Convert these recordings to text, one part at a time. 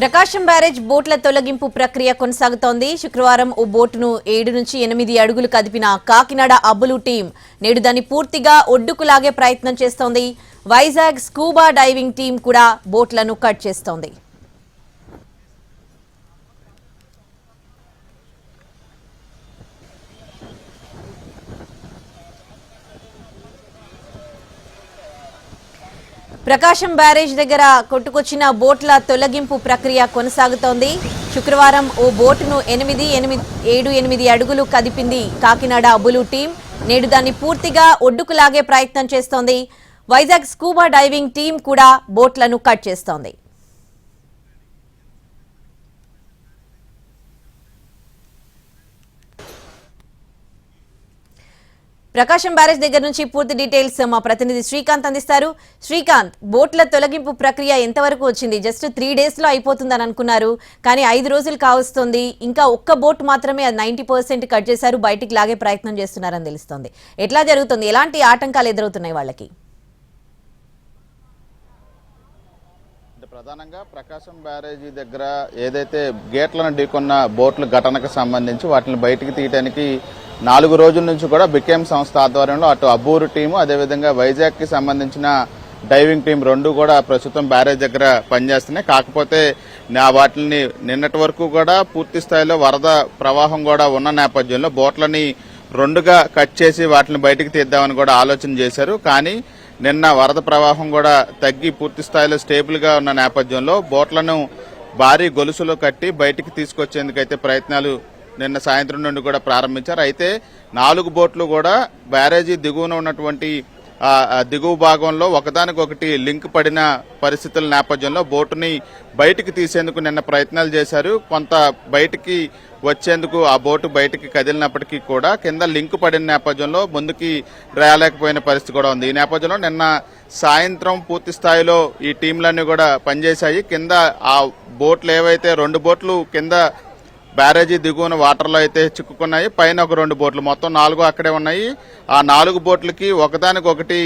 ప్రకాశం barrage బోట్ల తొలగింపు ప్రక్రియ కొనసాగుతోంది. శుక్రవారం ఓ బోటును 7 నుంచి 8 అడుగులు కదిపిన కాకినాడ అబ్బులు టీం నేడు దాన్ని పూర్తిగా ఒడ్డుకు లాగే ప్రయత్నం చేస్తోంది. వైజాగ్ స్కూబా డైవింగ్ టీం కూడా బోట్లను కట్ చేస్తోంది. ప్రకాశం బ్యారేజ్ దగ్గర కొట్టుకొచ్చిన బోట్ల తొలగింపు ప్రక్రియ కొనసాగుతోంది. శుక్రవారం ఓ బోటును 7-8 అడుగులు కదిపింది కాకినాడ అబ్బులు టీం. నేడు దాన్ని పూర్తిగా ఒడ్డుకు లాగే ప్రయత్నం చేస్తోంది. వైజాగ్ స్కూబా డైవింగ్ టీం కూడా బోట్లను కట్ చేస్తోంది. ప్రకాశం బ్యారేజ్ దగ్గర నుంచి పూర్తి డీటెయిల్స్ మా ప్రతినిధి శ్రీకాంత్ అందిస్తారు. శ్రీకాంత్, బోట్ల తొలగింపు ప్రక్రియ ఎంతవరకు వచ్చింది? జస్ట్ 3 days లో అయిపోతుందని అనుకున్నారు, కానీ 5 రోజులు కావస్తుంది. ఇంకా ఒక్క బోట్ మాత్రమే 90% కట్ చేశారు, బయటికి లాగే ప్రయత్నం చేస్తున్నారని తెలుస్తోంది. ఎట్లా జరుగుతుంది? ఎలాంటి ఆటంకాలు ఎదురవుతున్నాయి వాళ్ళకి? ప్రధానంగా ప్రకాశం బ్యారేజీ దగ్గర ఏదైతే గేట్లను ఢీకొన్న బోట్ల ఘటనకు సంబంధించి వాటిని బయటికి తీయడానికి 4 రోజుల నుంచి కూడా బికేఎం సంస్థ ఆధ్వర్యంలో అటు అబ్బూరు టీము, అదేవిధంగా వైజాగ్ కి సంబంధించిన డైవింగ్ టీం 2 కూడా ప్రస్తుతం బ్యారేజ్ దగ్గర పనిచేస్తున్నాయి. కాకపోతే వాటిని నిన్నటి వరకు కూడా పూర్తి స్థాయిలో వరద ప్రవాహం కూడా ఉన్న నేపథ్యంలో బోట్లని 2గా కట్ చేసి వాటిని బయటికి తీద్దామని కూడా ఆలోచన చేశారు. కానీ నిన్న వరద ప్రవాహం కూడా తగ్గి పూర్తి స్థాయిలో స్టేబుల్ గా ఉన్న నేపథ్యంలో బోట్లను భారీ గొలుసులో కట్టి బయటికి తీసుకొచ్చేందుకైతే ప్రయత్నాలు నిన్న సాయంత్రం నుండి కూడా ప్రారంభించారు. అయితే 4 బోట్లు కూడా బ్యారేజీ దిగువన ఉన్నటువంటి దిగువ భాగంలో ఒకదానికొకటి లింక్ పడిన పరిస్థితుల నేపథ్యంలో బోటుని బయటికి తీసేందుకు నిన్న ప్రయత్నాలు చేశారు. కొంత బయటికి వచ్చేందుకు ఆ బోటు బయటికి కదిలినప్పటికీ కూడా కింద లింక్ పడిన నేపథ్యంలో ముందుకి రాలేకపోయిన పరిస్థితి కూడా ఉంది. ఈ నేపథ్యంలో నిన్న సాయంత్రం పూర్తి స్థాయిలో ఈ టీంలన్నీ కూడా పనిచేశాయి. కింద ఆ బోట్లు ఏవైతే 2 బోట్లు కింద బ్యారేజీ దిగువన వాటర్లో అయితే చిక్కుకున్నాయి, పైన ఒక 2 బోట్లు, మొత్తం 4 అక్కడే ఉన్నాయి. ఆ 4 బోట్లకి ఒకదానికొకటి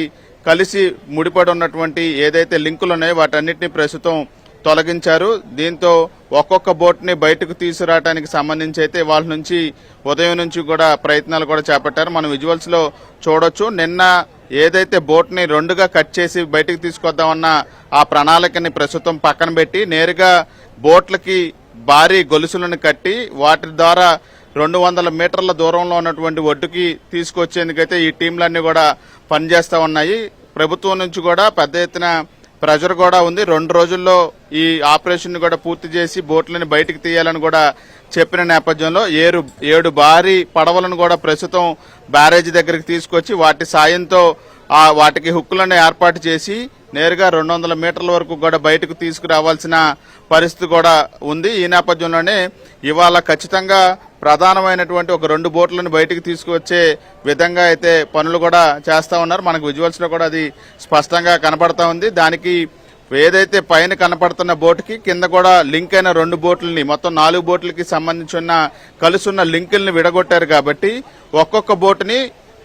కలిసి ముడిపడి ఉన్నటువంటి ఏదైతే లింకులు ఉన్నాయో వాటన్నిటిని ప్రస్తుతం తొలగించారు. దీంతో ఒక్కొక్క బోట్ ని బయటకు తీసుకురావడానికి సంబంధించి అయితే వాళ్ళ నుంచి ఉదయం నుంచి కూడా ప్రయత్నాలు కూడా చేపట్టారు. మనం విజువల్స్ లో చూడొచ్చు. నిన్న ఏదైతే బోట్ ని 2గా కట్ చేసి బయటకు తీసుకొద్దామన్న ఆ ప్రణాళికని ప్రస్తుతం పక్కన పెట్టి నేరుగా బోట్లకి భారీ గొలుసులను కట్టి వాటి ద్వారా 200 మీటర్ల దూరంలో ఉన్నటువంటి ఒడ్డుకి తీసుకొచ్చేందుకైతే ఈ టీంలన్నీ కూడా పనిచేస్తా ఉన్నాయి. ప్రభుత్వం నుంచి కూడా పెద్ద ఎత్తున ప్రెజర్ కూడా ఉంది. 2 రోజుల్లో ఈ ఆపరేషన్ కూడా పూర్తి చేసి బోట్లను బయటికి తీయాలని కూడా చెప్పిన నేపథ్యంలో 7 భారీ పడవలను కూడా ప్రస్తుతం బ్యారేజీ దగ్గరికి తీసుకొచ్చి వాటి సాయంతో వాటికి హుక్కులను ఏర్పాటు చేసి నేరుగా 200 మీటర్ల వరకు కూడా బయటకు తీసుకురావాల్సిన పరిస్థితి కూడా ఉంది. ఈ నేపథ్యంలోనే ఇవాళ ఖచ్చితంగా ప్రధానమైనటువంటి ఒక 2 బోట్లను బయటకు తీసుకువచ్చే విధంగా అయితే పనులు కూడా చేస్తా ఉన్నారు. మనకు విజువల్స్ లో కూడా అది స్పష్టంగా కనపడతా ఉంది. దానికి ఏదైతే పైన కనపడుతున్న బోటుకి కింద కూడా లింక్ అయిన 2 బోట్లని మొత్తం 4 బోట్లకి సంబంధించిన కలుసున్న లింకుల్ని విడగొట్టారు కాబట్టి ఒక్కొక్క బోటుని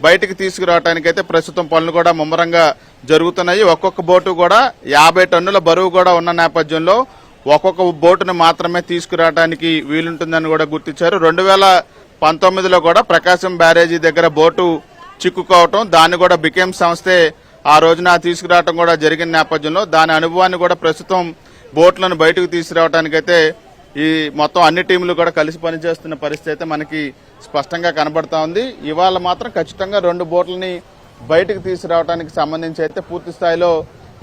బయటికి తీసుకురావడానికైతే ప్రస్తుతం పనులు కూడా ముమ్మరంగా జరుగుతున్నాయి. ఒక్కొక్క బోటు కూడా 50 టన్నుల బరువు కూడా ఉన్న నేపథ్యంలో ఒక్కొక్క బోటును మాత్రమే తీసుకురావడానికి వీలుంటుందని కూడా గుర్తించారు. 2019లో కూడా ప్రకాశం బ్యారేజీ దగ్గర బోటు చిక్కుకోవటం, దాన్ని కూడా బికేఎం సంస్థే ఆ రోజున తీసుకురావటం కూడా జరిగిన నేపథ్యంలో దాని అనుభవాన్ని కూడా ప్రస్తుతం బోట్లను బయటకు తీసుకురావడానికైతే ఈ మొత్తం అన్ని టీంలు కూడా కలిసి పనిచేస్తున్న పరిస్థితి అయితే మనకి స్పష్టంగా కనబడతా ఉంది. ఇవాళ మాత్రం ఖచ్చితంగా 2 బోట్లని బయటకు తీసుకురావడానికి సంబంధించి అయితే పూర్తి స్థాయిలో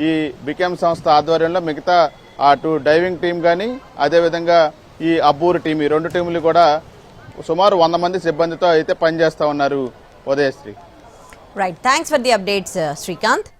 ఈ బికేఎం సంస్థ ఆధ్వర్యంలో మిగతా అటు డైవింగ్ టీం కానీ అదేవిధంగా ఈ అబ్బూరు టీం, ఈ 2 టీంలు కూడా సుమారు 100 మంది సిబ్బందితో అయితే పనిచేస్తా ఉన్నారు. Udayasri. Right, thanks for the updates Srikanth.